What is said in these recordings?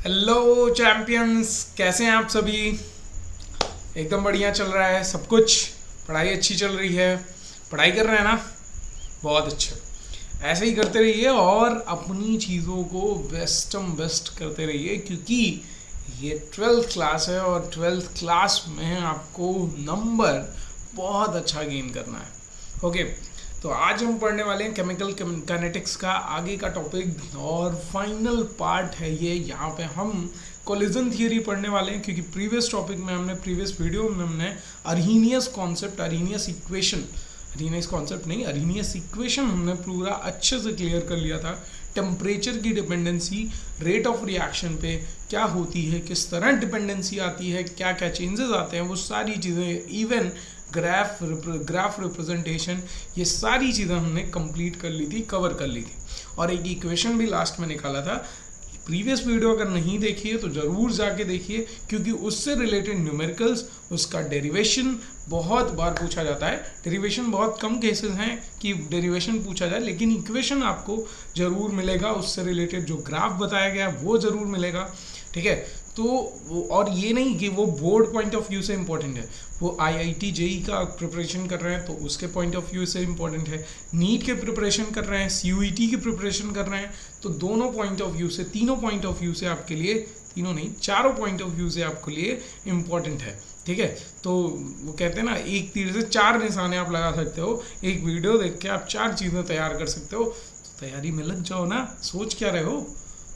Hello champions, कैसे हैं आप सभी। एकदम बढ़िया चल रहा है सब कुछ। पढ़ाई अच्छी चल रही है। पढ़ाई कर रहे हैं ना, बहुत अच्छा। ऐसे ही करते रहिए और अपनी चीज़ों को बेस्ट करते रहिए, क्योंकि ये 12th क्लास है और 12th क्लास में आपको नंबर बहुत अच्छा गेन करना है। ओके, तो आज हम पढ़ने वाले हैं केमिकल काइनेटिक्स का आगे का टॉपिक और फाइनल पार्ट है ये। यहाँ पे हम कोलिजन थियरी पढ़ने वाले हैं, क्योंकि प्रीवियस टॉपिक में प्रीवियस वीडियो में हमने अरहीनियस कॉन्सेप्ट, अरहीनियस इक्वेशन, अरहीनियस कॉन्सेप्ट नहीं, अरहीनियस इक्वेशन हमने पूरा अच्छे से क्लियर कर लिया था। टेम्परेचर की डिपेंडेंसी रेट ऑफ रिएक्शन पे क्या होती है, किस तरह डिपेंडेंसी आती है, क्या क्या चेंजेस आते हैं, वो सारी चीज़ें, इवन ग्राफ रिप्रेजेंटेशन, ये सारी चीज़ें हमने कंप्लीट कर ली थी, कवर कर ली थी। और एक इक्वेशन भी लास्ट में निकाला था। प्रीवियस वीडियो अगर नहीं देखी है तो ज़रूर जाके देखिए, क्योंकि उससे रिलेटेड न्यूमेरिकल्स, उसका डेरिवेशन बहुत बार पूछा जाता है। डेरिवेशन बहुत कम केसेस हैं कि डेरिवेशन पूछा जाए, लेकिन इक्वेशन आपको ज़रूर मिलेगा, उससे रिलेटेड जो ग्राफ बताया गया वो ज़रूर मिलेगा। ठीक है, तो और ये नहीं कि वो बोर्ड पॉइंट ऑफ व्यू से इम्पोर्टेंट है, वो आईआईटी जेई का प्रिपरेशन कर रहे हैं तो उसके पॉइंट ऑफ व्यू से इम्पोर्टेंट है, नीट के प्रिपरेशन कर रहे हैं, सीयूईटी की प्रिपरेशन कर रहे हैं, तो दोनों पॉइंट ऑफ व्यू से, तीनों पॉइंट ऑफ व्यू से आपके लिए, तीनों नहीं चारों पॉइंट ऑफ व्यू से आपके लिए इम्पोर्टेंट है। ठीक है, तो वो कहते हैं ना, एक तीर से चार निशाने आप लगा सकते हो। एक वीडियो देख के आप चार चीज़ें तैयार कर सकते हो, तो तैयारी में लग जाओ ना, सोच क्या रहे हो।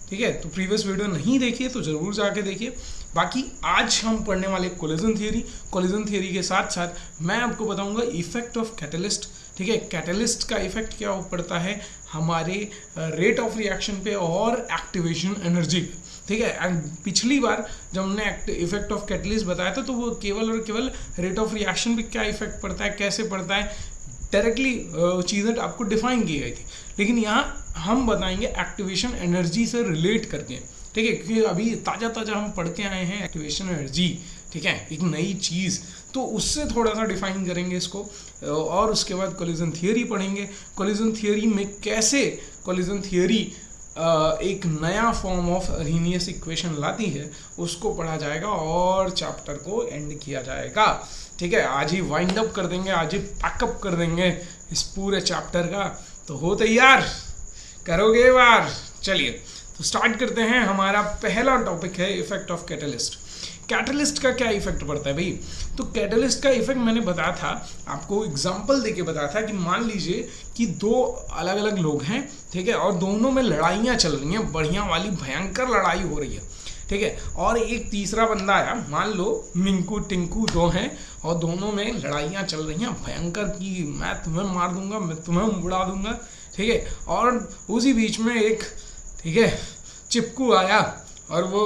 ठीक है, तो प्रीवियस वीडियो नहीं देखिए तो ज़रूर जाके देखिए। बाकी आज हम पढ़ने वाले कोलिजन थियरी। कोलिजन थियरी के साथ साथ मैं आपको बताऊंगा इफेक्ट ऑफ कैटलिस्ट। ठीक है, कैटलिस्ट का इफेक्ट क्या पड़ता है हमारे रेट ऑफ रिएक्शन पे और एक्टिवेशन एनर्जी पे। ठीक है, एंड पिछली बार जब हमने इफेक्ट ऑफ कैटलिस्ट बताया था तो वो केवल और केवल रेट ऑफ रिएक्शन पे क्या इफेक्ट पड़ता है, कैसे पड़ता है, डायरेक्टली चीज़ें आपको डिफाइन की गई थी। लेकिन यहाँ हम बताएंगे एक्टिवेशन एनर्जी से रिलेट करके। ठीक है, क्योंकि अभी ताज़ा ताज़ा हम पढ़ के आए हैं एक्टिवेशन एनर्जी। ठीक है, एक नई चीज़, तो उससे थोड़ा सा डिफाइन करेंगे इसको, और उसके बाद कोलिजन थियरी पढ़ेंगे। कोलिजन थियरी में कैसे कोलिजन थियरी एक नया फॉर्म ऑफ अरहीनियस इक्वेशन लाती है, उसको पढ़ा जाएगा और चैप्टर को एंड किया जाएगा। ठीक है, आज ही वाइंड अप कर देंगे, आज ही पैकअप कर देंगे इस पूरे चैप्टर का। तो हो तैयार, करोगे बार। चलिए तो स्टार्ट करते हैं। हमारा पहला टॉपिक है इफेक्ट ऑफ कैटलिस्ट। कैटलिस्ट का क्या इफेक्ट पड़ता है भाई। तो कैटलिस्ट का इफेक्ट मैंने बताया था, आपको एग्जांपल देके बताया था कि मान लीजिए कि दो अलग अलग लोग हैं, ठीक है, और दोनों में लड़ाइयाँ चल रही हैं, बढ़िया वाली भयंकर लड़ाई हो रही है। ठीक है, और एक तीसरा बंदा आया, मान लो मिंकू टिंकू दो हैं और दोनों में लड़ाइयाँ चल रही हैं भयंकर की, मैं तुम्हें मार दूंगा, मैं तुम्हें उड़ा दूंगा। ठीक है, और उसी बीच में एक, ठीक है, चिपकू आया और वो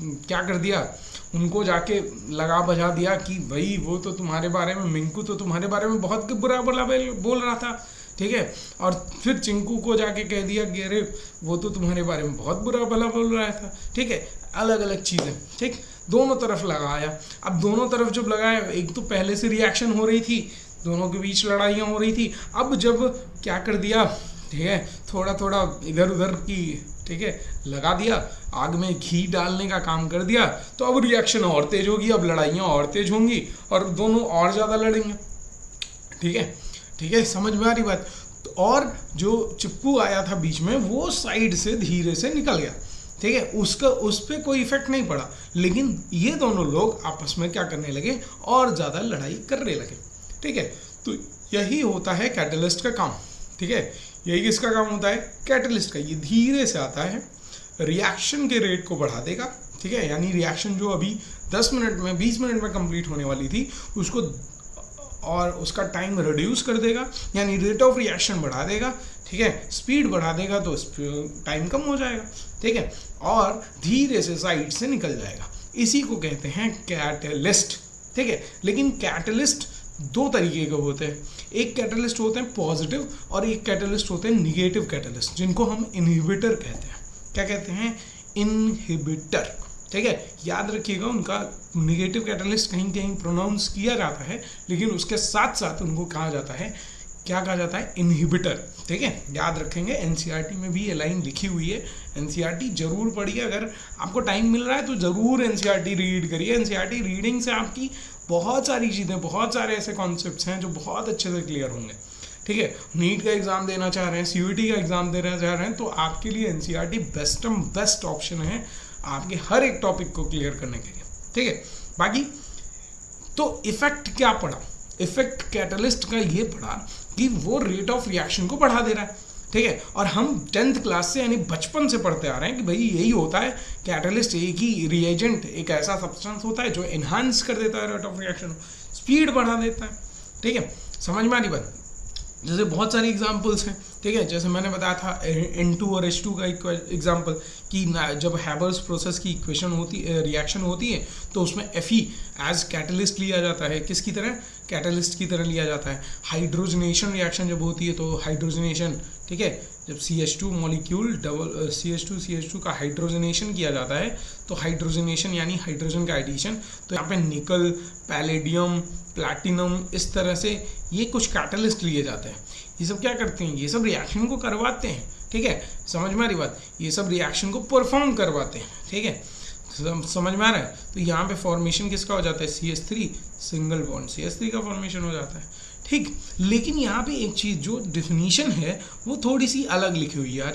क्या कर दिया, उनको जाके लगा बजा दिया कि भाई वो तो तुम्हारे बारे में, मिंकू तो तुम्हारे बारे में बहुत बुरा बुरा बोल रहा था। ठीक है, और फिर चिंकू को जाके कह दिया कि अरे वो तो तुम्हारे बारे में बहुत बुरा भला बोल रहा था। ठीक है, अलग अलग चीज़ें, ठीक, दोनों तरफ लगाया। अब दोनों तरफ जब लगाया, एक तो पहले से रिएक्शन हो रही थी, दोनों के बीच लड़ाइयाँ हो रही थी। अब जब क्या कर दिया, ठीक है, थोड़ा थोड़ा इधर उधर की, ठीक है, लगा दिया, आग में घी डालने का काम कर दिया, तो अब रिएक्शन और तेज होगी, अब लड़ाइयाँ और तेज होंगी और दोनों और ज़्यादा लड़ेंगे। ठीक है, ठीक है, समझ में आ रही बात। तो और जो चिपकू आया था बीच में, वो साइड से धीरे से निकल गया। ठीक है, उसका उस पर कोई इफेक्ट नहीं पड़ा, लेकिन ये दोनों लोग आपस में क्या करने लगे, और ज़्यादा लड़ाई करने लगे। ठीक है, तो यही होता है कैटलिस्ट का काम। ठीक है, यही किसका काम होता है, कैटलिस्ट का। ये धीरे से आता है, रिएक्शन के रेट को बढ़ा देगा। ठीक है, यानी रिएक्शन जो अभी 10 मिनट में, 20 मिनट में कंप्लीट होने वाली थी, उसको और उसका टाइम रिड्यूस कर देगा, यानी रेट ऑफ रिएक्शन बढ़ा देगा। ठीक है, स्पीड बढ़ा देगा तो टाइम कम हो जाएगा। ठीक है, और धीरे से साइड से निकल जाएगा। इसी को कहते हैं कैटलिस्ट। ठीक है, लेकिन कैटलिस्ट दो तरीके के होते हैं। एक कैटलिस्ट होते हैं पॉजिटिव और एक कैटलिस्ट होते हैं निगेटिव कैटलिस्ट, जिनको हम इनहिबिटर कहते हैं। क्या कहते हैं, इनहिबिटर। ठीक है, याद रखिएगा, उनका निगेटिव कैटलिस्ट कहीं कहीं प्रोनाउंस किया जाता है, लेकिन उसके साथ साथ उनको कहा जाता है क्या कहा जाता है, इनहिबिटर। ठीक है, याद रखेंगे, एनसीईआरटी में भी ये लाइन लिखी हुई है, एनसीईआरटी जरूर पढ़िए, अगर आपको टाइम मिल रहा है तो जरूर एनसीईआरटी रीड करिए। एनसीईआरटी रीडिंग से आपकी बहुत सारी चीज़ें, बहुत सारे ऐसे कॉन्सेप्ट्स हैं जो बहुत अच्छे से क्लियर होंगे। ठीक है, नीट का एग्जाम देना चाह रहे हैं, सीयूईटी का एग्जाम देना चाह रहे हैं, तो आपके लिए एनसीईआरटी बेस्ट ऑप्शन है आपके हर एक टॉपिक को क्लियर करने के लिए। ठीक है, बाकी तो इफेक्ट क्या पड़ा, इफेक्ट कैटलिस्ट का ये पड़ा कि वो रेट ऑफ रिएक्शन को बढ़ा दे रहा है। ठीक है, और हम 10th क्लास से यानी बचपन से पढ़ते आ रहे हैं कि भाई यही होता है, कैटलिस्ट एक ही रिएजेंट, एक ऐसा सब्सटेंस होता है जो एनहांस कर देता है रेट ऑफ रिएक्शन, स्पीड बढ़ा देता है। ठीक है, समझ में आ रही बात। जैसे बहुत सारी एग्जांपल्स हैं। ठीक है, जैसे मैंने बताया था N2 और H2 का एग्जांपल कि जब हैबर्स प्रोसेस की इक्वेशन होती रिएक्शन होती है तो उसमें Fe एज कैटलिस्ट लिया जाता है, किसकी तरह, कैटलिस्ट की तरह लिया जाता है। हाइड्रोजनेशन रिएक्शन जब होती है तो हाइड्रोजनेशन, ठीक है, जब CH2 मॉलिक्यूल CH2 का हाइड्रोजनेशन किया जाता है तो हाइड्रोजनेशन यानी हाइड्रोजन का एडिशन, तो यहाँ पे निकल, पैलेडियम, प्लैटिनम, इस तरह से ये कुछ कैटलिस्ट लिए जाते हैं। ये सब क्या करते हैं, ये सब रिएक्शन को करवाते हैं। ठीक है, समझ में आ रही बात, ये सब रिएक्शन को परफॉर्म करवाते हैं। ठीक है, समझ में आ रहा है। तो यहाँ पे फॉर्मेशन किसका हो जाता है, CH3, सिंगल बॉन्ड CH3 का फॉर्मेशन हो जाता है। ठीक, लेकिन यहाँ पे एक चीज़ जो डिफिनीशन है वो थोड़ी सी अलग लिखी हुई है।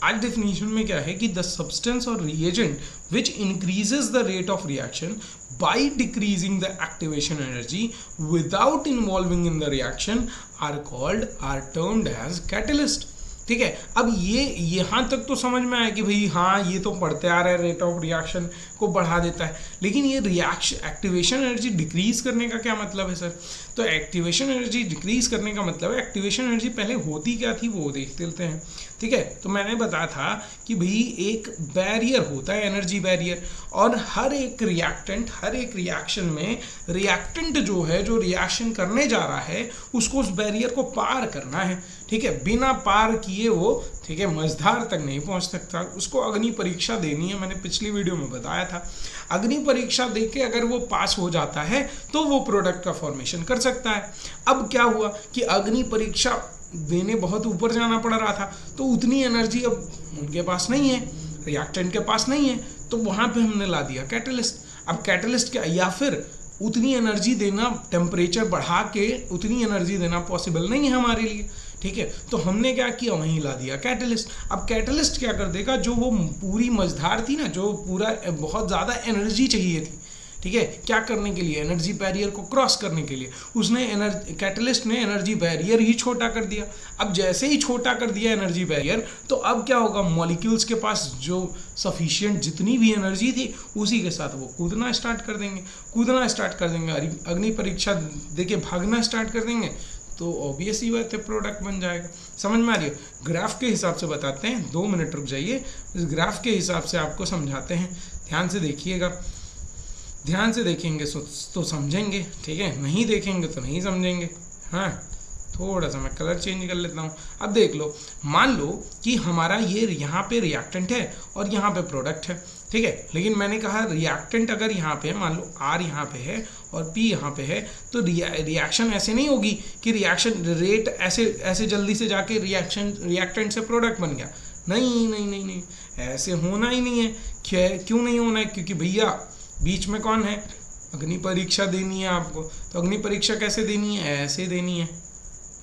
आज डिफिनीशन में क्या है कि द सब्सटेंस और reagent which increases the rate of reaction by decreasing the activation energy without involving in the reaction are termed as catalyst। ठीक है, अब ये यहाँ तक तो समझ में आया कि भाई हाँ ये तो पढ़ते आ रहे हैं, रेट ऑफ रिएक्शन को बढ़ा देता है, लेकिन ये रिएक्शन एक्टिवेशन एनर्जी डिक्रीज करने का क्या मतलब है सर। तो एक्टिवेशन एनर्जी डिक्रीज करने का मतलब है, एक्टिवेशन एनर्जी पहले होती क्या थी वो देख लेते हैं। ठीक है, तो मैंने बताया था कि भाई एक बैरियर होता है, एनर्जी बैरियर, और हर एक रिएक्टेंट, हर एक रिएक्शन में रिएक्टेंट जो है, जो रिएक्शन करने जा रहा है उसको उस बैरियर को पार करना है। ठीक है, बिना पार किए वो, ठीक है, मझधार तक नहीं पहुंच सकता, उसको अग्नि परीक्षा देनी है। मैंने पिछली वीडियो में बताया था, अग्नि परीक्षा देके अगर वो पास हो जाता है तो वो प्रोडक्ट का फॉर्मेशन कर सकता है। अब क्या हुआ कि अग्नि परीक्षा देने बहुत ऊपर जाना पड़ रहा था, तो उतनी एनर्जी अब उनके पास नहीं है, रिएक्टेंट के पास नहीं है, तो वहाँ पे हमने ला दिया कैटलिस्ट। अब कैटलिस्ट क्या, या फिर उतनी एनर्जी देना, टेम्परेचर बढ़ा के उतनी एनर्जी देना पॉसिबल नहीं है हमारे लिए। ठीक है, तो हमने क्या किया, वहीं ला दिया कैटलिस्ट। अब कैटलिस्ट क्या कर देगा, जो वो पूरी मझधार थी ना, जो पूरा बहुत ज़्यादा एनर्जी चाहिए थी, ठीक है, क्या करने के लिए, एनर्जी बैरियर को क्रॉस करने के लिए, उसने कैटलिस्ट ने एनर्जी बैरियर ही छोटा कर दिया। अब जैसे ही छोटा कर दिया एनर्जी बैरियर, तो अब क्या होगा, मॉलिक्यूल्स के पास जो सफिशिएंट जितनी भी एनर्जी थी उसी के साथ वो कूदना स्टार्ट कर देंगे, अग्नि परीक्षा देके भागना स्टार्ट कर देंगे, तो ऑब्वियस ही बात है प्रोडक्ट बन जाएगा। समझ में आ रही है। ग्राफ के हिसाब से बताते हैं, 2 मिनट रुक जाइए, इस ग्राफ के हिसाब से आपको समझाते हैं, ध्यान से देखिएगा, ध्यान से देखेंगे तो समझेंगे, ठीक है, नहीं देखेंगे तो नहीं समझेंगे। हाँ, थोड़ा सा मैं कलर चेंज कर लेता हूँ। अब देख लो, मान लो कि हमारा ये यहाँ पे रिएक्टेंट है और यहाँ पे प्रोडक्ट है, ठीक है, लेकिन मैंने कहा रिएक्टेंट अगर यहाँ पे है, मान लो R यहाँ पे है और P यहाँ पे है, तो रिएक्शन ऐसे नहीं होगी कि रिएक्शन रेट ऐसे जल्दी से जाके रिएक्टेंट से प्रोडक्ट बन गया। नहीं, ऐसे होना ही नहीं है। क्यों नहीं होना है, क्योंकि भैया बीच में कौन है, अग्नि परीक्षा देनी है आपको। तो अग्नि परीक्षा कैसे देनी है, ऐसे देनी है,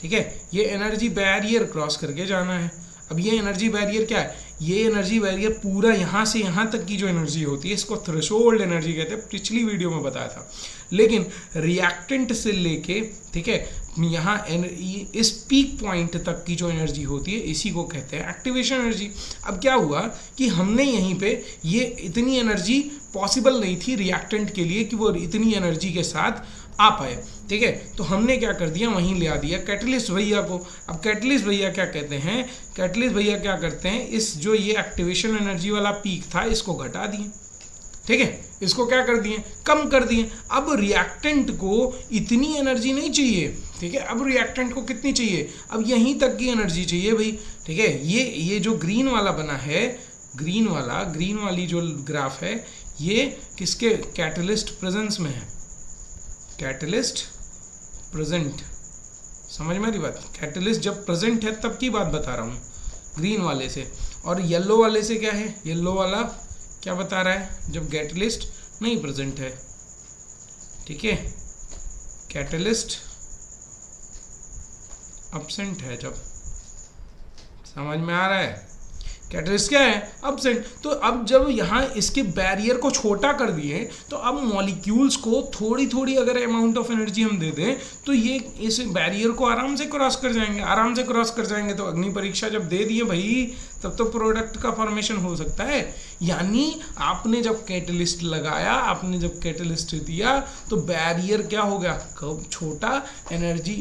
ठीक है, ये एनर्जी बैरियर क्रॉस करके जाना है। अब ये एनर्जी बैरियर क्या है, ये एनर्जी बैरियर पूरा यहाँ से यहाँ तक की जो एनर्जी होती है इसको थ्रेशोल्ड एनर्जी कहते हैं, पिछली वीडियो में बताया था। लेकिन रिएक्टेंट से लेके, ठीक है, यहाँ इस पीक पॉइंट तक की जो एनर्जी होती है इसी को कहते हैं एक्टिवेशन एनर्जी। अब क्या हुआ कि हमने यहीं पे ये इतनी एनर्जी पॉसिबल नहीं थी रिएक्टेंट के लिए कि वो इतनी एनर्जी के साथ आ पाए, ठीक है, तो हमने क्या कर दिया, वहीं ले आ दिया कैटलिस्ट भैया को। अब कैटलिस्ट भैया क्या कहते हैं, कैटलिस्ट भैया क्या करते हैं, इस जो ये एक्टिवेशन एनर्जी वाला पीक था इसको घटा दिए, ठीक है, इसको क्या कर दिए, कम कर दिए। अब रिएक्टेंट को इतनी एनर्जी नहीं चाहिए, ठीक है, अब रिएक्टेंट को कितनी चाहिए, अब यहीं तक की एनर्जी चाहिए भाई, ठीक है। ये जो ग्रीन वाला बना है, ग्रीन वाली जो ग्राफ है, ये किसके, कैटलिस्ट प्रेजेंस में है, कैटलिस्ट प्रेजेंट, समझ में आ रही बात? कैटलिस्ट जब प्रेजेंट है तब की बात बता रहा हूँ, ग्रीन वाले से। और येलो वाले से क्या है, येलो वाला क्या बता रहा है, जब कैटलिस्ट नहीं प्रेजेंट है, ठीक है, कैटलिस्ट एब्सेंट है जब। समझ में आ रहा है? कैटलिस्ट क्या है, एब्सेंट। तो अब जब यहाँ इसके बैरियर को छोटा कर दिए तो अब मॉलिक्यूल्स को थोड़ी थोड़ी अगर अमाउंट ऑफ एनर्जी हम दे दें तो ये इस बैरियर को आराम से क्रॉस कर जाएंगे, आराम से क्रॉस कर जाएंगे। तो अग्नि परीक्षा जब दे दिए भाई तब तो प्रोडक्ट का फॉर्मेशन हो सकता है। यानी आपने जब कैटलिस्ट लगाया, आपने जब कैटलिस्ट दिया तो बैरियर क्या हो गया, छोटा, एनर्जी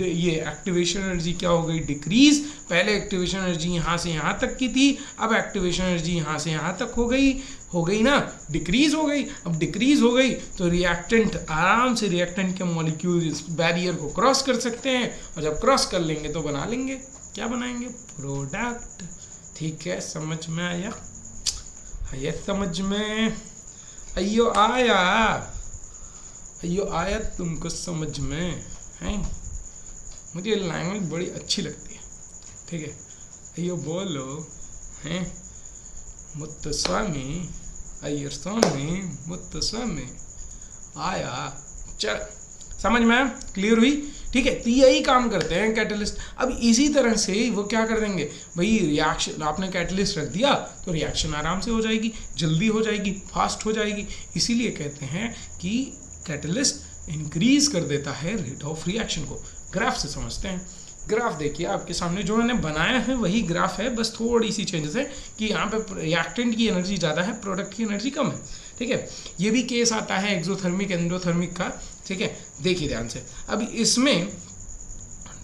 ये एक्टिवेशन एनर्जी क्या हो गई, डिक्रीज। पहले एक्टिवेशन एनर्जी यहाँ से यहाँ तक की थी, अब एक्टिवेशन एनर्जी यहाँ से यहाँ तक हो गई ना, डिक्रीज हो गई। अब डिक्रीज हो गई तो रिएक्टेंट आराम से, रिएक्टेंट के मॉलिक्यूल इस बैरियर को क्रॉस कर सकते हैं, और जब क्रॉस कर लेंगे तो बना लेंगे, क्या बनाएंगे, प्रोडक्ट। ठीक है, समझ में आया? आया समझ में? अयो आया, अयो आया तुमको समझ में है? मुझे लैंग्वेज बड़ी अच्छी लगती है, ठीक है। अयो बोलो हैं, मुत्तस्वामी, अय्यर स्वामी, मुत्तस्वामी आया। चल समझ में आया, क्लियर हुई? ठीक है, तो यही काम करते हैं कैटलिस्ट। अब इसी तरह से वो क्या कर देंगे भाई, रिएक्शन आपने कैटलिस्ट रख दिया तो रिएक्शन आराम से हो जाएगी, जल्दी हो जाएगी, फास्ट हो जाएगी। इसीलिए कहते हैं कि कैटलिस्ट इंक्रीज कर देता है रेट ऑफ रिएक्शन को। ग्राफ से समझते हैं। ग्राफ देखिए आपके सामने जो मैंने बनाया है वही ग्राफ है, बस थोड़ी सी चेंजेस है कि यहाँ पे रिएक्टेंट की एनर्जी ज़्यादा है, प्रोडक्ट की एनर्जी कम है। ठीक है, ये भी केस आता है एक्सोथर्मिक एंडोथर्मिक का। ठीक है, देखिए ध्यान से। अब इसमें,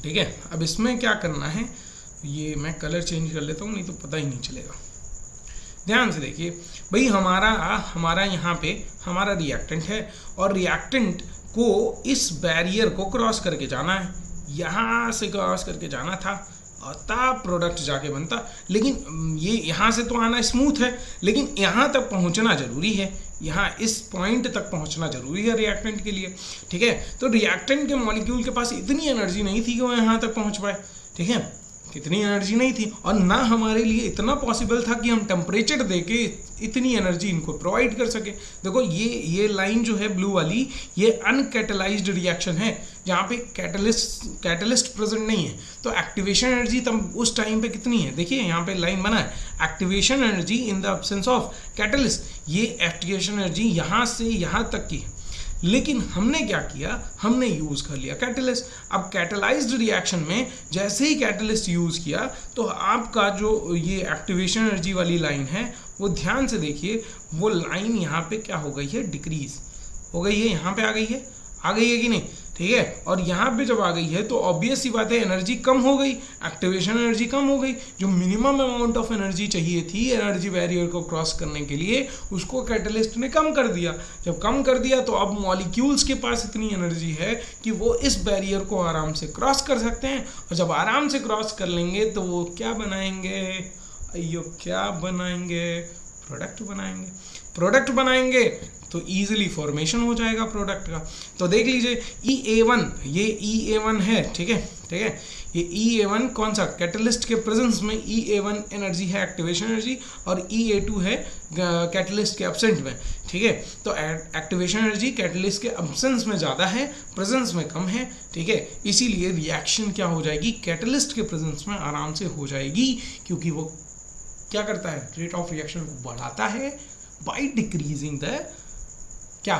ठीक है, अब इसमें क्या करना है, ये मैं कलर चेंज कर लेता हूँ नहीं तो पता ही नहीं चलेगा। ध्यान से देखिए भाई, हमारा यहाँ पे हमारा रिएक्टेंट है और रिएक्टेंट को इस बैरियर को क्रॉस करके जाना है, यहाँ से क्रॉस करके जाना था और तब प्रोडक्ट जाके बनता। लेकिन ये यहाँ से तो आना स्मूथ है, लेकिन यहाँ तक पहुँचना जरूरी है, यहाँ इस पॉइंट तक पहुँचना जरूरी है रिएक्टेंट के लिए। ठीक है, तो रिएक्टेंट के मॉलिक्यूल के पास इतनी एनर्जी नहीं थी कि वो यहाँ तक पहुँच पाए। ठीक है, कितनी एनर्जी नहीं थी, और ना हमारे लिए इतना पॉसिबल था कि हम टेम्परेचर देके इतनी एनर्जी इनको प्रोवाइड कर सके। देखो ये लाइन जो है ब्लू वाली, ये अनकैटलाइज्ड रिएक्शन है जहाँ पे कैटलिस्ट प्रेजेंट नहीं है। तो एक्टिवेशन एनर्जी तब उस टाइम पे कितनी है, देखिए यहाँ पे लाइन बना है, activation energy in the absence of catalyst. ये एक्टिवेशन एनर्जी यहाँ से यहाँ तक की है, लेकिन हमने क्या किया, हमने यूज़ कर लिया कैटलिस्ट। अब कैटलाइज्ड रिएक्शन में जैसे ही कैटलिस्ट यूज़ किया तो आपका जो ये एक्टिवेशन एनर्जी वाली लाइन है वो ध्यान से देखिए, वो लाइन यहाँ पे क्या हो गई है, डिक्रीज हो गई है, यहाँ पे आ गई है कि नहीं। ठीक है, और यहाँ पे जब आ गई है तो ऑब्वियस सी बात है एनर्जी कम हो गई, एक्टिवेशन एनर्जी कम हो गई। जो मिनिमम अमाउंट ऑफ एनर्जी चाहिए थी एनर्जी बैरियर को क्रॉस करने के लिए, उसको कैटलिस्ट ने कम कर दिया। जब कम कर दिया तो अब मॉलिक्यूल्स के पास इतनी एनर्जी है कि वो इस बैरियर को आराम से क्रॉस कर सकते हैं, और जब आराम से क्रॉस कर लेंगे तो वो क्या बनाएंगे, अयो क्या बनाएंगे, प्रोडक्ट बनाएंगे तो इजीली फॉर्मेशन हो जाएगा प्रोडक्ट का। तो देख लीजिए EA1, ये EA1 है, ठीक है, ये EA1 कौन सा, कैटलिस्ट के प्रेजेंस में EA1 एनर्जी है एक्टिवेशन एनर्जी, और EA2 है कैटलिस्ट के एब्सेंट में। ठीक है, तो एक्टिवेशन एनर्जी कैटलिस्ट के एब्सेंस में ज़्यादा है, प्रेजेंस में कम है। ठीक है, इसीलिए रिएक्शन क्या हो जाएगी, कैटलिस्ट के प्रेजेंस में आराम से हो जाएगी, क्योंकि वो क्या करता है, रेट ऑफ रिएक्शन को बढ़ाता है बाई डिक्रीजिंग द क्या,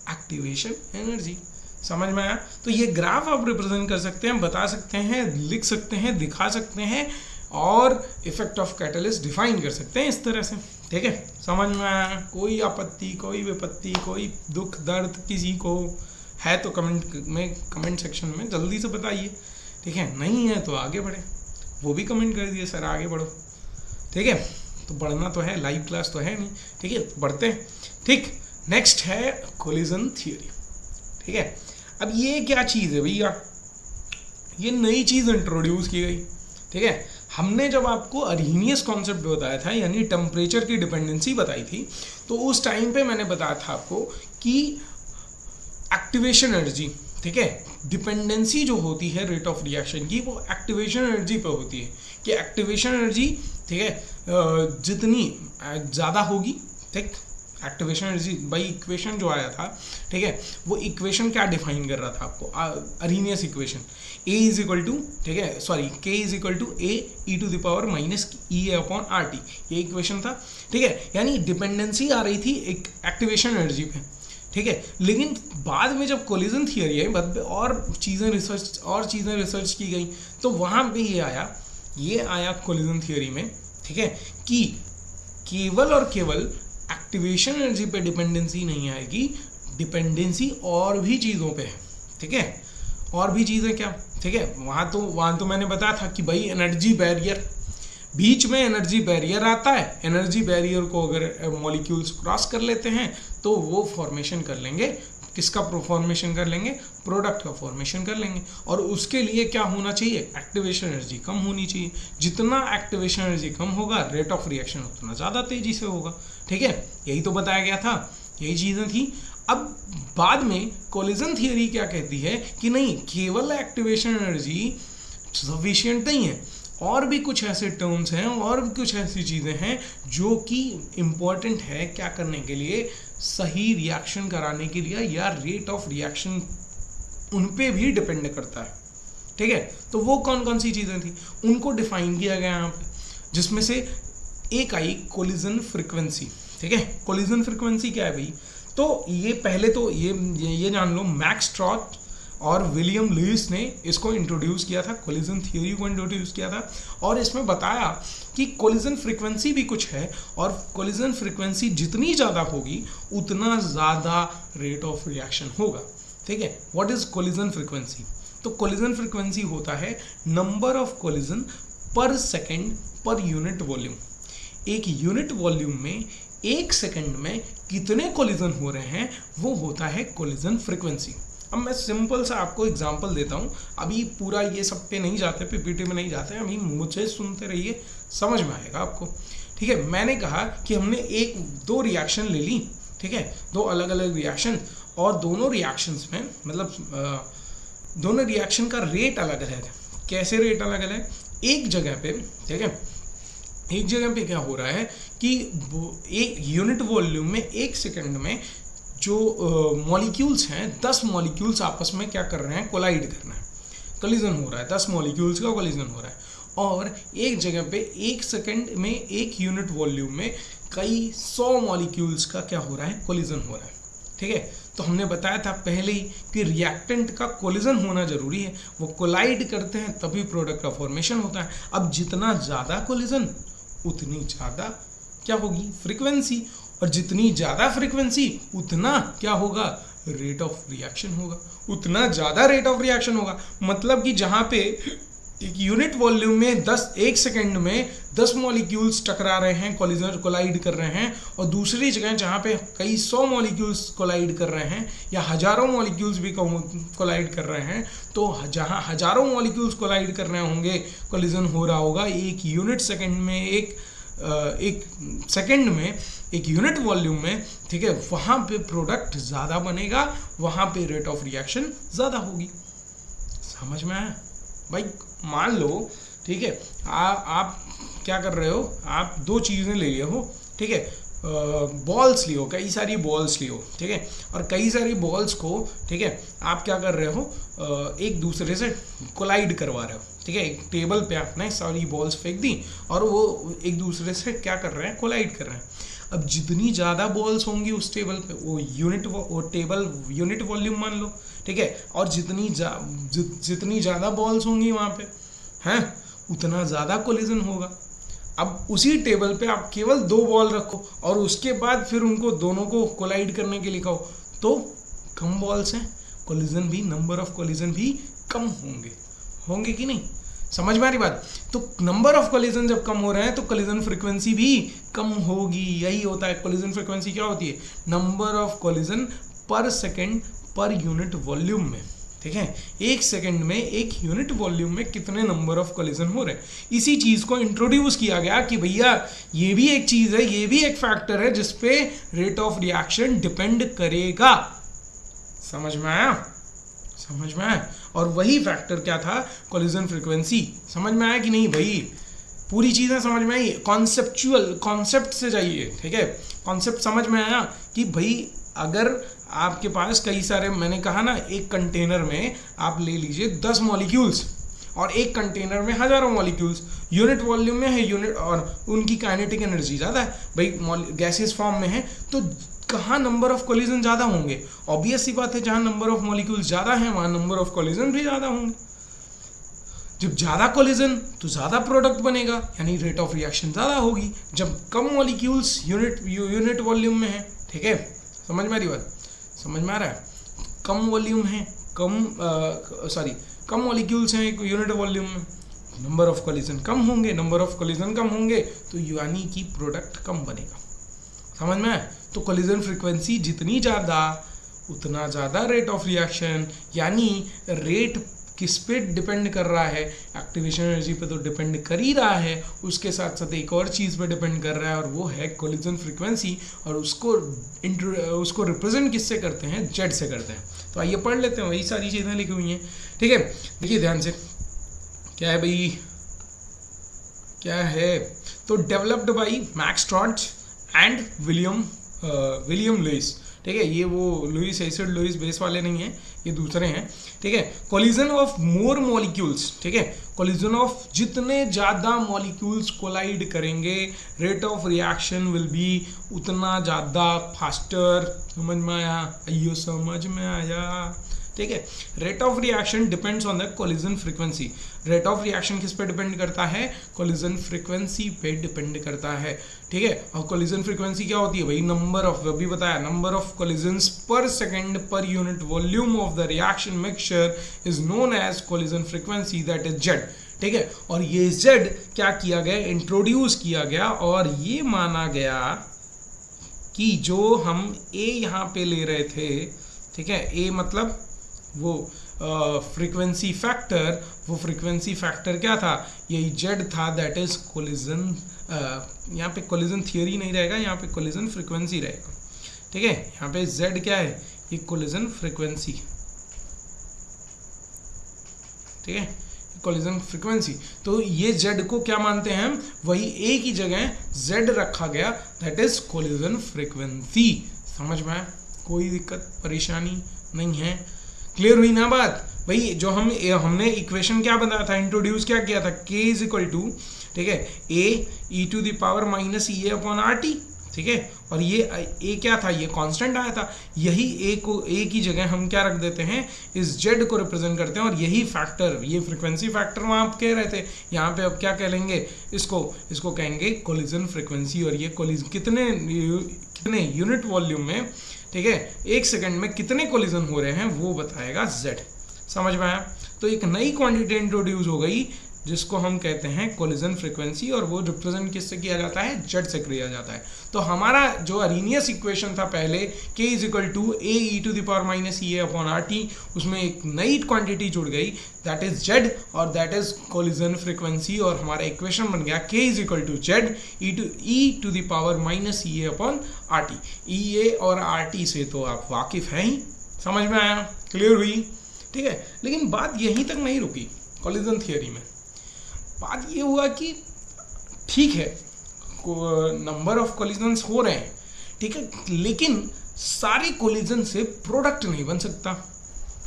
एक्टिवेशन एनर्जी। समझ में आया? तो ये ग्राफ आप रिप्रेजेंट कर सकते हैं, बता सकते हैं, लिख सकते हैं, दिखा सकते हैं, और इफेक्ट ऑफ कैटलिस्ट डिफाइन कर सकते हैं इस तरह से। ठीक है, समझ में आया? कोई आपत्ति, कोई विपत्ति, कोई दुख दर्द किसी को है तो कमेंट सेक्शन में जल्दी से बताइए। ठीक है, नहीं है तो आगे बढ़े, वो भी कमेंट कर दिए सर आगे बढ़ो। ठीक है, तो बढ़ना तो है, लाइव क्लास तो है नहीं। ठीक है, तो बढ़ते हैं। ठीक, नेक्स्ट है कोलिजन थियरी। ठीक है, अब ये क्या चीज़ है भैया, ये नई चीज़ इंट्रोड्यूस की गई। ठीक है, हमने जब आपको अरहीनियस कॉन्सेप्ट बताया था, यानी टेम्परेचर की डिपेंडेंसी बताई थी, तो उस टाइम पे मैंने बताया था आपको कि एक्टिवेशन एनर्जी ठीक है, डिपेंडेंसी जो होती है रेट ऑफ रिएक्शन की वो एक्टिवेशन एनर्जी पे होती है कि एक्टिवेशन एनर्जी, ठीक है, जितनी ज़्यादा होगी, ठीक, एक्टिवेशन एनर्जी भाई इक्वेशन जो आया था, ठीक है, वो इक्वेशन क्या डिफाइन कर रहा था आपको, Arrhenius equation, A is equal to, ठीक है, sorry, k is equal to A e to the power minus E A upon R T, ये इक्वेशन था, ठीक है, यानी डिपेंडेंसी आ रही थी एक एक्टिवेशन एनर्जी पे, ठीक है। लेकिन बाद में जब कोलिजन थियरी आई, बाद में और चीज़ें रिसर्च की गई, तो वहाँ पे ये आया कोलिजन थियरी में, ठीक है, कि केवल और केवल एक्टिवेशन एनर्जी पे डिपेंडेंसी नहीं आएगी, डिपेंडेंसी और भी चीज़ों पे है, ठीक है, और भी चीज़ें क्या, ठीक है, वहाँ तो मैंने बताया था कि भाई एनर्जी बैरियर, बीच में एनर्जी बैरियर आता है, एनर्जी बैरियर को अगर मॉलिक्यूल्स क्रॉस कर लेते हैं तो वो फॉर्मेशन कर लेंगे, किसका फॉर्मेशन कर लेंगे, प्रोडक्ट का फॉर्मेशन कर लेंगे, और उसके लिए क्या होना चाहिए, एक्टिवेशन एनर्जी कम होनी चाहिए, जितना एक्टिवेशन एनर्जी कम होगा रेट ऑफ रिएक्शन उतना ज़्यादा तेजी से होगा, ठीक है, यही तो बताया गया था, यही चीज़ें थी। अब बाद में कोलिजन थियरी क्या कहती है कि नहीं, केवल एक्टिवेशन एनर्जी सफिशिएंट नहीं है, और भी कुछ ऐसे टर्म्स हैं और भी कुछ ऐसी चीज़ें हैं जो कि इम्पॉर्टेंट है क्या करने के लिए, सही रिएक्शन कराने के लिए, या रेट ऑफ रिएक्शन उन पे भी डिपेंड करता है, ठीक है। तो वो कौन कौन सी चीज़ें थी उनको डिफाइन किया गया यहाँ पे, जिसमें से एक आई कोलिजन फ्रिक्वेंसी, ठीक है। कोलिजन फ्रिक्वेंसी क्या है भाई, तो ये पहले तो ये जान लो, मैक्स ट्रॉट और विलियम लुइस ने इसको इंट्रोड्यूस किया था, कोलिजन थियरी को इंट्रोड्यूस किया था, और इसमें बताया कि कोलिजन फ्रीक्वेंसी भी कुछ है, और कोलिजन फ्रीक्वेंसी जितनी ज़्यादा होगी उतना ज़्यादा रेट ऑफ रिएक्शन होगा, ठीक है। व्हाट इज कोलिजन फ्रीक्वेंसी, तो कोलिजन फ्रीक्वेंसी होता है नंबर ऑफ कोलिजन पर सेकेंड पर यूनिट वॉल्यूम, एक यूनिट वॉल्यूम में एक सेकेंड में कितने कोलिजन हो रहे हैं वो होता है कोलिजन फ्रीक्वेंसी। अब मैं सिंपल सा आपको एग्जांपल देता हूँ, अभी पूरा ये सब पे नहीं जाते, पीपीटी में नहीं जाते, अभी मुझे सुनते रहिए, समझ में आएगा आपको, ठीक है। मैंने कहा कि हमने दो रिएक्शन ले ली, ठीक है, दो अलग अलग रिएक्शन, और दोनों रिएक्शंस में मतलब दोनों रिएक्शन का रेट अलग अलग है। कैसे रेट अलग अलग है, एक जगह पे, ठीक है, एक जगह पे क्या हो रहा है कि एक यूनिट वॉल्यूम में एक सेकंड में जो मॉलिक्यूल्स हैं 10 मॉलिक्यूल्स आपस में क्या कर रहे हैं, कोलाइड कर रहे हैं, कोलिजन हो रहा है, 10 मॉलिक्यूल्स का कोलिजन हो रहा है, और एक जगह पे एक सेकंड में एक यूनिट वॉल्यूम में कई 100 मॉलिक्यूल्स का क्या हो रहा है, कोलिजन हो रहा है, ठीक है। तो हमने बताया था पहले ही कि रिएक्टेंट का कोलिजन होना जरूरी है, वो कोलाइड करते हैं तभी प्रोडक्ट का फॉर्मेशन होता है। अब जितना ज़्यादा कोलिजन उतनी ज़्यादा क्या होगी, फ्रीक्वेंसी, और जितनी ज़्यादा फ्रीक्वेंसी उतना क्या होगा, रेट ऑफ रिएक्शन होगा, उतना ज़्यादा रेट ऑफ रिएक्शन होगा। मतलब कि जहाँ पे एक यूनिट वॉल्यूम में 1 सेकेंड में 10 मॉलिक्यूल्स टकरा रहे हैं, कोलाइड कर रहे हैं, और दूसरी जगह जहाँ पे कई 100 मॉलिक्यूल्स कोलाइड कर रहे हैं या हज़ारों मॉलिक्यूल्स भी कोलाइड कर रहे हैं, तो जहाँ हज़ारों मॉलिक्यूल्स कोलाइड कर रहे होंगे, कोलिजन हो रहा होगा एक यूनिट सेकेंड में, एक सेकेंड में, एक यूनिट वॉल्यूम में, ठीक है, वहाँ पे प्रोडक्ट ज़्यादा बनेगा, वहाँ पे रेट ऑफ रिएक्शन ज़्यादा होगी। समझ में आया भाई? मान लो, ठीक है, आप क्या कर रहे हो, आप दो चीज़ें ले लिए हो, ठीक है, बॉल्स लियो, कई सारी बॉल्स लियो, ठीक है, और कई सारी बॉल्स को, ठीक है, आप क्या कर रहे हो, एक दूसरे से कोलाइड करवा रहे हो, ठीक है, एक टेबल पे आपने सारी बॉल्स फेंक दी और वो एक दूसरे से क्या कर रहे हैं, कोलाइड कर रहे हैं। अब जितनी ज़्यादा बॉल्स होंगी उस टेबल पे, वो टेबल यूनिट वॉल्यूम मान लो, ठीक है, और जितनी ज़्यादा बॉल्स होंगी वहाँ पे हैं, उतना ज़्यादा कोलिजन होगा। अब उसी टेबल पे आप केवल 2 बॉल रखो और उसके बाद फिर उनको दोनों को कोलाइड करने के लिए कहो, तो कम बॉल्स हैं, कोलिजन भी, नंबर ऑफ कोलिजन भी कम होंगे कि नहीं? समझ में आ रही बात? तो नंबर ऑफ कोलिजन जब कम हो रहे हैं तो कोलिजन फ्रीक्वेंसी भी कम होगी। यही होता है, कोलिजन फ्रीक्वेंसी क्या होती है, नंबर ऑफ कोलिजन पर सेकेंड पर यूनिट वॉल्यूम में, ठीक है, एक सेकंड में एक यूनिट वॉल्यूम में कितने नंबर ऑफ कोलिजन हो रहे हैं। इसी चीज़ को इंट्रोड्यूस किया गया कि भैया ये भी एक चीज़ है, ये भी एक फैक्टर है जिसपे रेट ऑफ रिएक्शन डिपेंड करेगा। समझ में आया? समझ में आया? और वही फैक्टर क्या था, कोलिजन फ्रीक्वेंसी। समझ में आया कि नहीं भाई? पूरी चीज़ें समझ में आई? कॉन्सेप्चुअल, कॉन्सेप्ट से जाइए, ठीक है? कॉन्सेप्ट समझ में आया कि भाई अगर आपके पास कई सारे, मैंने कहा ना, एक कंटेनर में आप ले लीजिए 10 मॉलिक्यूल्स और एक कंटेनर में हजारों मॉलिक्यूल्स, यूनिट वॉल्यूम में है, यूनिट, और उनकी काइनेटिक एनर्जी ज़्यादा है भाई, गैसेस फॉर्म में है, तो कहाँ नंबर ऑफ कोलिजन ज़्यादा होंगे? ऑब्वियस सी बात है, जहाँ नंबर ऑफ मॉलिक्यूल्स ज़्यादा हैं वहाँ नंबर ऑफ कोलिजन भी ज़्यादा होंगे। जब ज़्यादा कोलिजन तो ज़्यादा प्रोडक्ट बनेगा, यानी रेट ऑफ रिएक्शन ज़्यादा होगी। जब कम मॉलिक्यूल्स यूनिट वॉल्यूम में है, ठीक है? समझ में आ रही बात? समझ में आ रहा है? कम वॉल्यूम है, कम मॉलिक्यूल्स हैं यूनिट वॉल्यूम में, नंबर ऑफ कोलिजन कम होंगे, नंबर ऑफ कोलिजन कम होंगे तो यानी कि प्रोडक्ट कम बनेगा। समझ में आए? तो कोलिजन फ्रीक्वेंसी जितनी ज़्यादा उतना ज़्यादा रेट ऑफ रिएक्शन, यानी रेट किस पे डिपेंड कर रहा है? एक्टिवेशन एनर्जी पे तो डिपेंड कर ही रहा है, उसके साथ साथ एक और चीज़ पे डिपेंड कर रहा है और वो है कोलिजन फ्रीक्वेंसी। और उसको रिप्रेजेंट किससे करते हैं? जेड से करते हैं। तो आइए पढ़ लेते हैं, वही सारी चीज़ें लिखी हुई हैं, ठीक है? देखिए ध्यान से, क्या है भाई, क्या है? तो developed by Max Trautz and William Lewis, ठीक है? ये वो लुइस एसिड लुइस बेस वाले नहीं हैं, ये दूसरे हैं, ठीक है? कोलिजन ऑफ मोर मॉलिक्यूल्स, ठीक है? कोलिजन ऑफ जितने ज़्यादा मॉलिक्यूल्स कोलाइड करेंगे, rate of reaction will be उतना ज़्यादा फास्टर। समझ में आया? अयो समझ में आया, ठीक है? Rate of reaction depends on the collision frequency. Rate of reaction किस पे डिपेंड करता है? कोलिजन फ्रीक्वेंसी पे डिपेंड करता है, ठीक है? और कोलिजन फ्रीक्वेंसी क्या होती है भाई? नंबर ऑफ, अभी बताया, number of collisions per second per unit volume of the reaction mixture is known as collision frequency, that is Z, ठीक है? और ये जेड क्या किया गया? इंट्रोड्यूस किया गया और ये माना गया कि जो हम ए यहाँ पे ले रहे थे, ठीक है? ए मतलब वो फ्रीक्वेंसी फैक्टर, वो फ्रीक्वेंसी फैक्टर क्या था? यही जेड था, दैट इज कोलिजन, यहाँ पे कोलिजन थियोरी नहीं रहेगा, यहाँ पे कोलिजन फ्रीक्वेंसी रहेगा, ठीक है? यहाँ पे जेड क्या है? ये कोलिजन फ्रीक्वेंसी, ठीक है? Collision frequency. तो ये जेड को क्या मानते हैं हम? वही ए की जगह जेड रखा गया, दैट इज कोलिजन फ्रीक्वेंसी। समझ में आया? कोई दिक्कत परेशानी नहीं है? क्लियर हुई ना बात भाई? जो हमने इक्वेशन क्या बनाया था, इंट्रोड्यूस क्या किया था? k इज इक्वल टू, ठीक है, a e to the power minus E A upon R T, ठीक है? और ये a क्या था? ये कांस्टेंट आया था। यही a की जगह हम क्या रख देते हैं? इस z को रिप्रेजेंट करते हैं। और यही फैक्टर, ये फ्रीक्वेंसी फैक्टर वहाँ आप कह रहे थे, यहाँ पे अब क्या कह लेंगे? इसको कहेंगे कोलिजन फ्रीक्वेंसी। और ये कोलिजन कितने यूनिट वॉल्यूम में, ठीक है, एक सेकंड में कितने कोलिजन हो रहे हैं वो बताएगा z। समझ में आया? तो एक नई क्वांटिटी इंट्रोड्यूस हो गई जिसको हम कहते हैं कोलिजन फ्रीक्वेंसी, और वो रिप्रेजेंट किससे किया जाता है? जेड से किया जाता है। तो हमारा जो अरीनियस इक्वेशन था पहले, k is equal to A e to the power minus E A upon R T, उसमें एक नई क्वांटिटी जुड़ गई, दैट इज जेड, और दैट इज कोलिजन फ्रीक्वेंसी। और हमारा इक्वेशन बन गया k is equal to Z e to the power minus E A upon R T. E A और आर टी से तो आप वाकिफ हैं ही। समझ में आया? क्लियर हुई? ठीक है? लेकिन बात यहीं तक नहीं रुकी कोलिजन थियोरी में। बात ये हुआ कि ठीक है, नंबर ऑफ कोलिजन्स हो रहे हैं, ठीक है, लेकिन सारे कोलिजन से प्रोडक्ट नहीं बन सकता,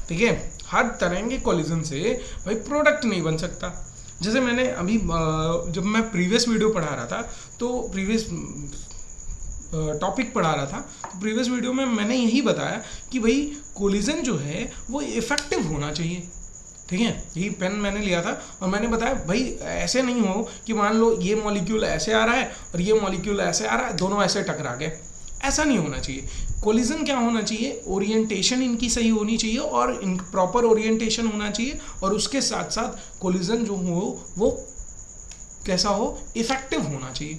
ठीक है? हर तरह के कोलिजन से भाई प्रोडक्ट नहीं बन सकता। जैसे मैंने अभी जब मैं प्रीवियस वीडियो पढ़ा रहा था, तो प्रीवियस टॉपिक पढ़ा रहा था, तो प्रीवियस वीडियो में मैंने यही बताया कि भाई कोलिजन जो है वो इफेक्टिव होना चाहिए, ठीक है? यही पेन मैंने लिया था और मैंने बताया भाई ऐसे नहीं हो कि मान लो ये मॉलिक्यूल ऐसे आ रहा है और ये मॉलिक्यूल ऐसे आ रहा है, दोनों ऐसे टकरा गए। ऐसा नहीं होना चाहिए। कोलिजन क्या होना चाहिए? ओरिएंटेशन इनकी सही होनी चाहिए और इन प्रॉपर ओरिएंटेशन होना चाहिए, और उसके साथ साथ कोलिजन जो हो वो कैसा हो? इफेक्टिव होना चाहिए।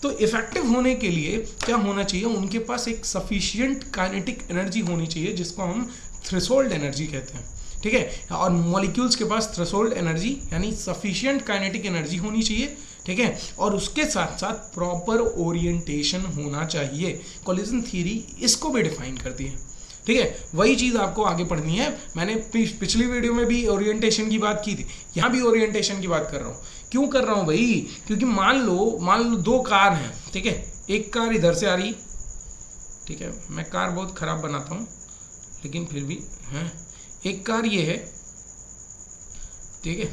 तो इफेक्टिव होने के लिए क्या होना चाहिए? उनके पास एक सफिशिएंट काइनेटिक एनर्जी होनी चाहिए, जिसको हम थ्रेशोल्ड एनर्जी कहते हैं, ठीक है? और मॉलिक्यूल्स के पास थ्रेशोल्ड एनर्जी यानी सफिशिएंट काइनेटिक एनर्जी होनी चाहिए, ठीक है? और उसके साथ साथ प्रॉपर ओरिएंटेशन होना चाहिए। कोलिजन थ्योरी इसको भी डिफाइन करती है। ठीक है, वही चीज़ आपको आगे पढ़नी है। मैंने पिछली वीडियो में भी ओरिएंटेशन की बात की थी, यहाँ भी ओरिएंटेशन की बात कर रहा हूँ। क्यों कर रहा हूँ भाई? क्योंकि मान लो दो कार हैं, ठीक है, एक कार इधर से आ रही, ठीक है, मैं कार बहुत खराब बनाता हूँ लेकिन फिर भी है, एक कार ये है, ठीक है,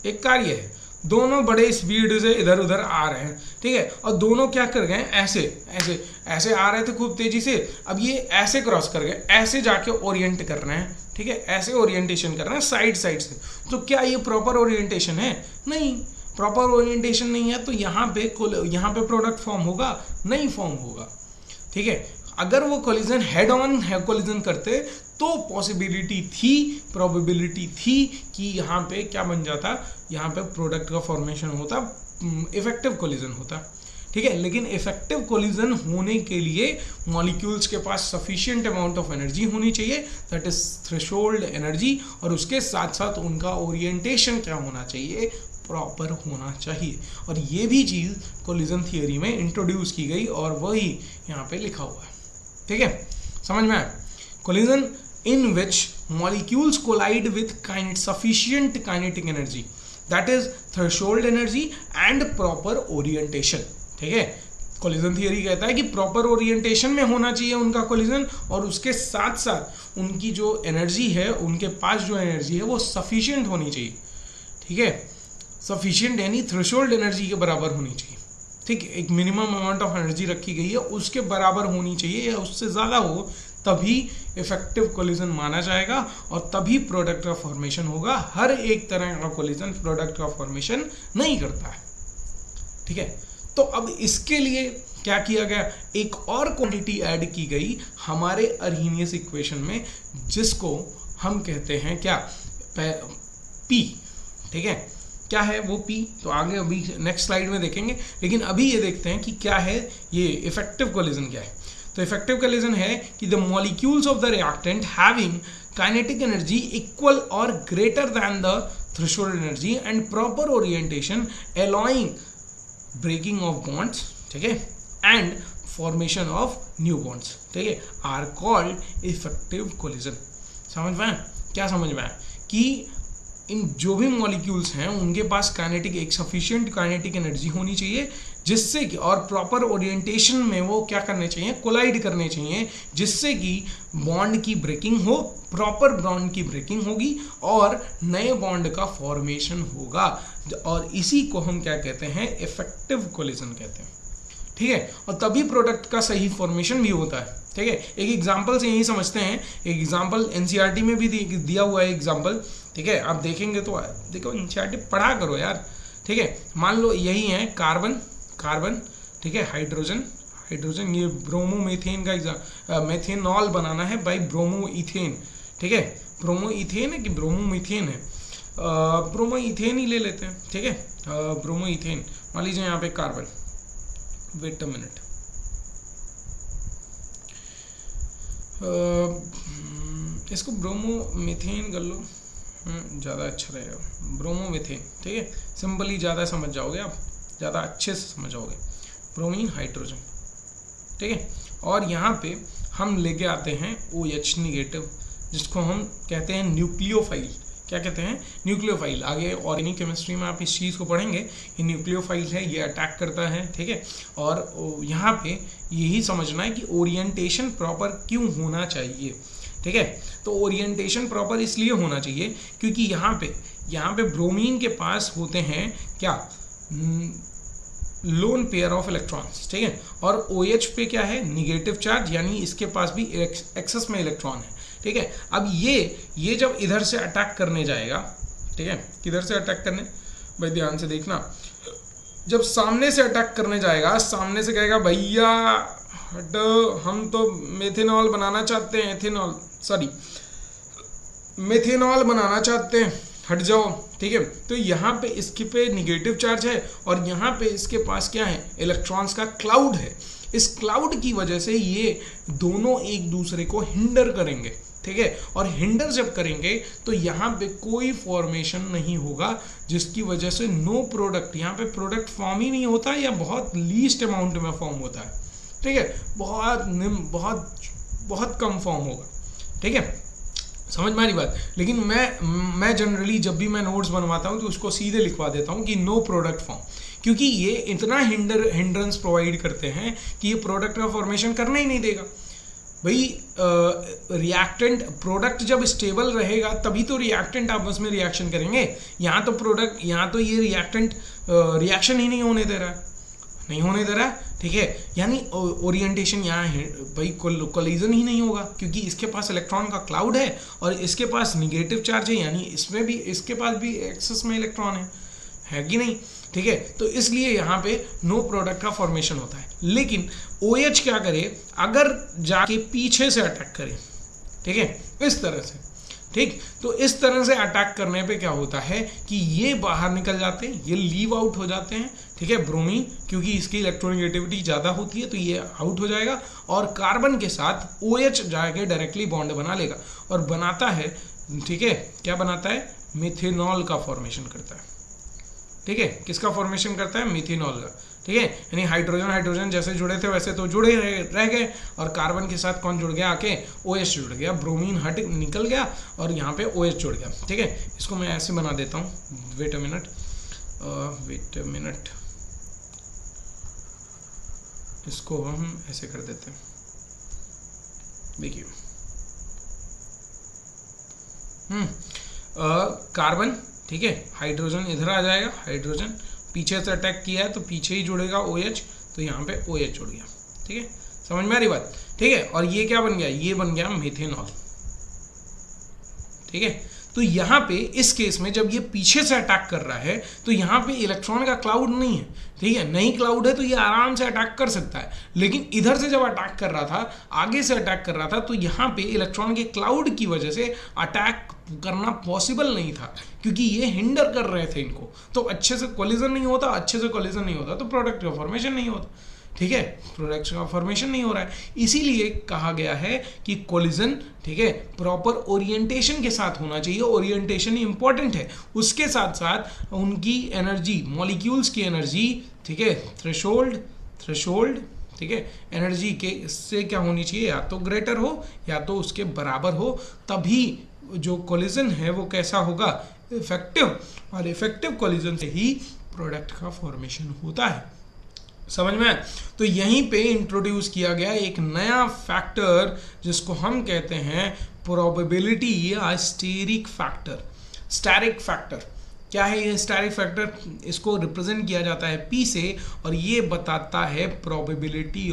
एक कार ये है, दोनों बड़े स्पीड से इधर उधर आ रहे हैं, ठीक है, और दोनों क्या कर गए, ऐसे ऐसे ऐसे आ रहे थे खूब तेजी से, अब ये ऐसे क्रॉस कर गए, ऐसे जाके ओरिएंट कर रहे हैं, ठीक है, ऐसे ओरिएंटेशन कर रहे हैं साइड साइड से। तो क्या ये प्रॉपर ओरिएंटेशन है? नहीं, प्रॉपर ओरिएंटेशन नहीं है। तो यहाँ पे प्रोडक्ट फॉर्म होगा? नहीं फॉर्म होगा, ठीक है। अगर वो कोलिजन हेड ऑन है कोलिजन करते तो पॉसिबिलिटी थी, प्रोबेबिलिटी थी कि यहाँ पे क्या बन जाता, यहाँ पे प्रोडक्ट का फॉर्मेशन होता, इफेक्टिव कोलिजन होता, ठीक है। लेकिन इफेक्टिव कोलिजन होने के लिए मॉलिक्यूल्स के पास सफिशिएंट अमाउंट ऑफ एनर्जी होनी चाहिए, दैट इज थ्रेशोल्ड एनर्जी, और उसके साथ साथ उनका ओरिएंटेशन क्या होना चाहिए, प्रॉपर होना चाहिए। और ये भी चीज़ कोलिजन थियोरी में इंट्रोड्यूस की गई और वही यहाँ पे लिखा हुआ है, ठीक है, समझ में आया? Collision in which molecules collide with sufficient kinetic energy, that is threshold energy and proper orientation, ठीक है। कोलिजन थियरी कहता है कि प्रॉपर ओरिएंटेशन में होना चाहिए उनका कोलिजन, और उसके साथ साथ उनकी जो एनर्जी है, उनके पास जो एनर्जी है वो सफिशिएंट होनी चाहिए, ठीक है, सफिशिएंट यानी थ्रेशोल्ड एनर्जी के बराबर होनी चाहिए, ठीक है। एक मिनिमम अमाउंट ऑफ एनर्जी रखी गई है, उसके बराबर होनी चाहिए या उससे ज़्यादा हो, तभी इफेक्टिव कोलिजन माना जाएगा और तभी प्रोडक्ट का फॉर्मेशन होगा। हर एक तरह का कोलिजन प्रोडक्ट का फॉर्मेशन नहीं करता है, ठीक है। तो अब इसके लिए क्या किया गया, एक और क्वांटिटी ऐड की गई हमारे अर्हीनियस इक्वेशन में, जिसको हम कहते हैं क्या, पी, ठीक है। क्या है वो पी, तो आगे अभी नेक्स्ट स्लाइड में देखेंगे, लेकिन अभी ये देखते हैं कि क्या है ये इफेक्टिव कोलिजन क्या है। तो इफेक्टिव कोलिजन है कि the molecules of the reactant having kinetic energy equal और greater than the threshold energy and proper orientation allowing breaking of bonds, ठीक है, and formation of new bonds, ठीक है, आर कॉल्ड इफेक्टिव कोलिजन। समझ में आया? क्या समझ में आया? कि इन जो भी मॉलिक्यूल्स हैं उनके पास एक सफिशिएंट काइनेटिक एनर्जी होनी चाहिए, जिससे कि और प्रॉपर ओरिएंटेशन में वो क्या करने चाहिए, कोलाइड करने चाहिए, जिससे कि बॉन्ड की ब्रेकिंग हो, प्रॉपर बॉन्ड की ब्रेकिंग होगी और नए बॉन्ड का फॉर्मेशन होगा, और इसी को हम क्या कहते हैं, इफेक्टिव कोलिजन कहते हैं, ठीक है। और तभी प्रोडक्ट का सही फॉर्मेशन भी होता है, ठीक है। एक एग्जाम्पल से यही समझते हैं, एक एग्जाम्पल एनसीईआरटी में भी दिया हुआ है एग्जाम्पल, ठीक है, आप देखेंगे तो देखो एनसीईआरटी पढ़ा करो यार, ठीक है। मान लो यही है कार्बन, ठीक है, हाइड्रोजन, ये ब्रोमोमीथेन का मेथेनॉल बनाना है बाई ब्रोमोइथेन, ठीक है, ब्रोमोइथेन है कि ब्रोमोमीथेन है, ब्रोमोइथेन ही ले लेते हैं, ठीक है, ब्रोमोइथेन। मान लीजिए यहाँ पे कार्बन, वेट अ मिनट, इसको ब्रोमोमीथेन कर लो, ज़्यादा अच्छा रहेगा, ब्रोमोमीथेन, ठीक है, सिंपली ज़्यादा समझ जाओगे आप, ज़्यादा अच्छे से समझ जाओगे, ब्रोमीन हाइड्रोजन, ठीक है। और यहाँ पे हम लेके आते हैं OH निगेटिव, जिसको हम कहते हैं न्यूक्लियोफाइल। क्या कहते हैं? न्यूक्लियोफाइल। आगे ऑर्गेनिक केमिस्ट्री में आप इस चीज़ को पढ़ेंगे, ये न्यूक्लियोफाइल है, ये अटैक करता है, ठीक है। और यहाँ पे यही समझना है कि ओरिएंटेशन प्रॉपर क्यों होना चाहिए, ठीक है। तो ओरिएंटेशन प्रॉपर इसलिए होना चाहिए क्योंकि यहाँ पे ब्रोमीन के पास होते हैं क्या, लोन पेयर ऑफ इलेक्ट्रॉन्स, ठीक है, और OH पे क्या है, निगेटिव चार्ज, यानी इसके पास भी एक्सेस में इलेक्ट्रॉन है, ठीक है। अब ये जब इधर से अटैक करने जाएगा, ठीक है, किधर से अटैक करने, भाई ध्यान से देखना, जब सामने से अटैक करने जाएगा, सामने से कहेगा भैया हट, हम तो मेथेनॉल बनाना चाहते हैं, मेथेनॉल बनाना चाहते हैं, हट जाओ, ठीक है। तो यहाँ पे इसके पे निगेटिव चार्ज है और यहाँ पे इसके पास क्या है, इलेक्ट्रॉन्स का क्लाउड है। इस क्लाउड की वजह से ये दोनों एक दूसरे को हिंडर करेंगे, ठीक है, और हिंडर जब करेंगे तो यहाँ पे कोई फॉर्मेशन नहीं होगा, जिसकी वजह से नो प्रोडक्ट, यहाँ पे प्रोडक्ट फॉर्म ही नहीं होता या बहुत लीस्ट अमाउंट में फॉर्म होता है, ठीक है, बहुत बहुत कम फॉर्म होगा, ठीक है, समझ में आ रही बात। लेकिन मैं जनरली जब भी मैं नोट्स बनवाता हूँ तो उसको सीधे लिखवा देता हूँ कि नो प्रोडक्ट फॉर्म, क्योंकि ये इतना हिंड्रेंस प्रोवाइड करते हैं कि ये प्रोडक्ट का फॉर्मेशन करना ही नहीं देगा भाई। रिएक्टेंट प्रोडक्ट जब स्टेबल रहेगा तभी तो रिएक्टेंट आपस में रिएक्शन करेंगे। यहाँ तो ये रिएक्टेंट रिएक्शन ही नहीं होने दे रहा है, ठीक है, यानी ओरिएंटेशन यहाँ है भाई, कोलिजन ही नहीं होगा, क्योंकि इसके पास इलेक्ट्रॉन का क्लाउड है और इसके पास निगेटिव चार्ज है, यानी इसमें भी इसके पास भी एक्सेस में इलेक्ट्रॉन है कि नहीं, ठीक है। तो इसलिए यहाँ पे नो प्रोडक्ट का फॉर्मेशन होता है। लेकिन OH क्या करे, अगर जाके पीछे से अटैक करे, ठीक है, इस तरह से, ठीक, तो इस तरह से अटैक करने पे क्या होता है कि ये बाहर निकल जाते हैं, ये लीव आउट हो जाते हैं, ठीक है, ब्रोमीन, क्योंकि इसकी इलेक्ट्रोनेगेटिविटी ज़्यादा होती है तो ये आउट हो जाएगा और कार्बन के साथ OH जाके डायरेक्टली बॉन्ड बना लेगा और बनाता है, ठीक है, क्या बनाता है, मिथेनॉल का फॉर्मेशन करता है, ठीक है, किसका फॉर्मेशन करता है, मिथेनॉल का, ठीक है, यानी हाइड्रोजन जैसे जुड़े थे वैसे तो जुड़े रह गए और कार्बन के साथ कौन जुड़ गया, आके OH जुड़ गया, ब्रोमीन निकल गया और यहाँ पे OH जुड़ गया, ठीक है। इसको मैं ऐसे बना देता हूँ, वेट अ मिनट, इसको हम ऐसे कर देते हैं, देखिए, कार्बन, ठीक है, हाइड्रोजन इधर आ जाएगा, हाइड्रोजन पीछे से अटैक किया है तो पीछे ही जुड़ेगा OH, तो यहाँ पे OH जुड़ गया, ठीक है, समझ में आ रही बात, ठीक है। और ये क्या बन गया, ये बन गया मिथेनॉल, ठीक है। तो यहाँ पे इस केस में जब ये पीछे से अटैक कर रहा है तो यहाँ पे इलेक्ट्रॉन का क्लाउड नहीं है, ठीक है, नहीं क्लाउड है तो ये आराम से अटैक कर सकता है। लेकिन इधर से जब अटैक कर रहा था, आगे से अटैक कर रहा था, तो यहाँ पे इलेक्ट्रॉन के क्लाउड की वजह से अटैक करना पॉसिबल नहीं था, क्योंकि ये हिंडर कर रहे थे इनको, तो अच्छे से कोलिजन नहीं होता, तो प्रोडक्ट का फॉर्मेशन नहीं होता, ठीक है, प्रोडक्ट का फॉर्मेशन नहीं हो रहा है। इसीलिए कहा गया है कि कोलिजन, ठीक है, प्रॉपर ओरिएंटेशन के साथ होना चाहिए, ओरिएंटेशन इंपॉर्टेंट है, उसके साथ साथ उनकी एनर्जी, मॉलिक्यूल्स की एनर्जी, ठीक है, थ्रेशोल्ड, ठीक है, एनर्जी के इससे क्या होनी चाहिए, या तो ग्रेटर हो या तो उसके बराबर हो, तभी जो कोलिजन है वो कैसा होगा, इफेक्टिव, और इफेक्टिव कोलिजन से ही प्रोडक्ट का फॉर्मेशन होता है, समझ में। तो यहीं पे इंट्रोड्यूस किया गया एक नया फैक्टर जिसको हम कहते हैं प्रोबेबिलिटी या स्टेरिक फैक्टर। क्या है ये स्टेरिक फैक्टर, इसको रिप्रेजेंट किया जाता है P से और ये बताता है प्रोबेबिलिटी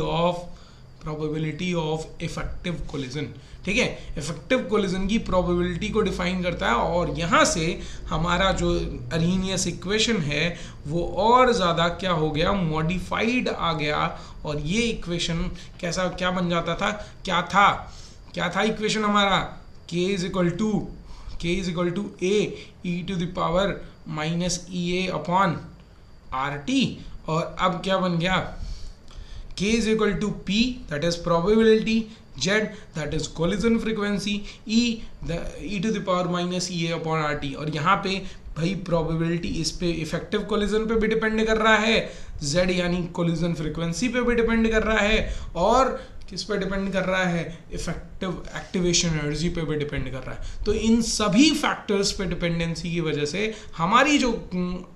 ऑफ इफेक्टिव कोलिजन, ठीक है, इफेक्टिव कोलिजन की प्रोबेबिलिटी को डिफाइन करता है। और यहाँ से हमारा जो अरेनियस इक्वेशन है वो और ज़्यादा क्या हो गया, मॉडिफाइड आ गया, और ये इक्वेशन क्या बन जाता था, क्या था इक्वेशन हमारा, k is equal to a e⁻ upon RT, और अब क्या बन गया, k is equal to P, that is probability, Z, that is collision frequency, e⁻ upon RT। और यहाँ पे भाई प्रोबेबिलिटी इस पे इफेक्टिव कोलिजन पे भी डिपेंड कर रहा है, Z यानी कोलिजन फ्रीक्वेंसी पे भी डिपेंड कर रहा है, और किस पे डिपेंड कर रहा है, इफेक्टिव एक्टिवेशन एनर्जी पे भी डिपेंड कर रहा है। तो इन सभी फैक्टर्स पे डिपेंडेंसी की वजह से हमारी जो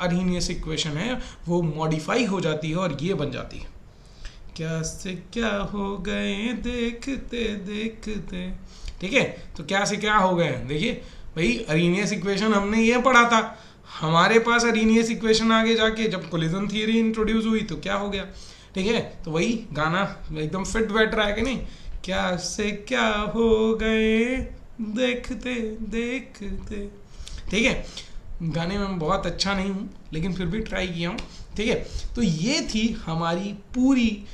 अरेनियस इक्वेशन है वो मॉडिफाई हो जाती है और ये बन जाती है, क्या से क्या हो गए देखते देखते, ठीक है। तो क्या से क्या हो गए, देखिए भाई अरेनियस इक्वेशन हमने ये पढ़ा था, हमारे पास अरेनियस इक्वेशन आगे जाके जब कोलिजन थियरी इंट्रोड्यूस हुई तो क्या हो गया, ठीक है। तो वही गाना एकदम फिट बैठ रहा है कि नहीं, क्या से क्या हो गए देखते देखते, ठीक है। गाने में बहुत अच्छा नहीं हूँ लेकिन फिर भी ट्राई किया हूँ, ठीक है। तो ये थी हमारी पूरी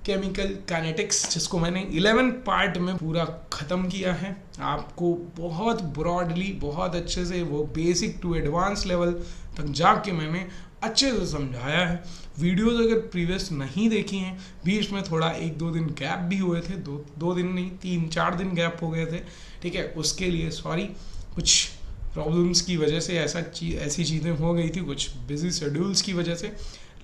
केमिकल काइनेटिक्स, जिसको मैंने 11 पार्ट में पूरा ख़त्म किया है, आपको बहुत ब्रॉडली, बहुत अच्छे से वो बेसिक टू एडवांस लेवल तक जाके मैंने अच्छे से समझाया है। वीडियोस अगर प्रीवियस नहीं देखी हैं, बीच में थोड़ा 1-2 दिन गैप भी हुए थे, दो दिन नहीं 3-4 दिन गैप हो गए थे, ठीक है, उसके लिए सॉरी, कुछ प्रॉब्लम्स की वजह से ऐसी चीज़ें हो गई थी, कुछ बिजी शेड्यूल्स की वजह से।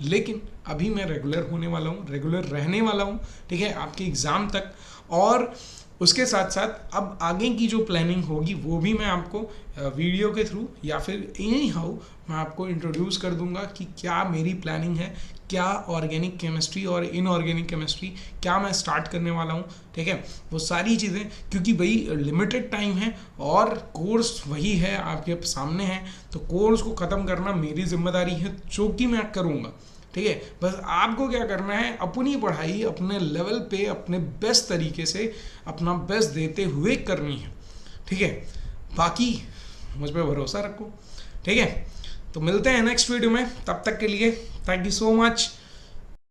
लेकिन अभी मैं रेगुलर होने वाला हूँ, रेगुलर रहने वाला हूँ, ठीक है, आपके एग्ज़ाम तक। और उसके साथ साथ अब आगे की जो प्लानिंग होगी वो भी मैं आपको वीडियो के थ्रू या फिर एनी हाउ मैं आपको इंट्रोड्यूस कर दूंगा कि क्या मेरी प्लानिंग है, क्या ऑर्गेनिक केमिस्ट्री और इनऑर्गेनिक केमिस्ट्री क्या मैं स्टार्ट करने वाला हूँ, ठीक है, वो सारी चीज़ें, क्योंकि भाई लिमिटेड टाइम है और कोर्स वही है आपके सामने है, तो कोर्स को ख़त्म करना मेरी जिम्मेदारी है, जो कि मैं करूँगा, ठीक है। बस आपको क्या करना है, अपनी पढ़ाई अपने लेवल पे अपने बेस्ट तरीके से अपना बेस्ट देते हुए करनी है, ठीक है। बाकी मुझ पर भरोसा रखो, ठीक है। तो मिलते हैं नेक्स्ट वीडियो में, तब तक के लिए थैंक यू सो मच।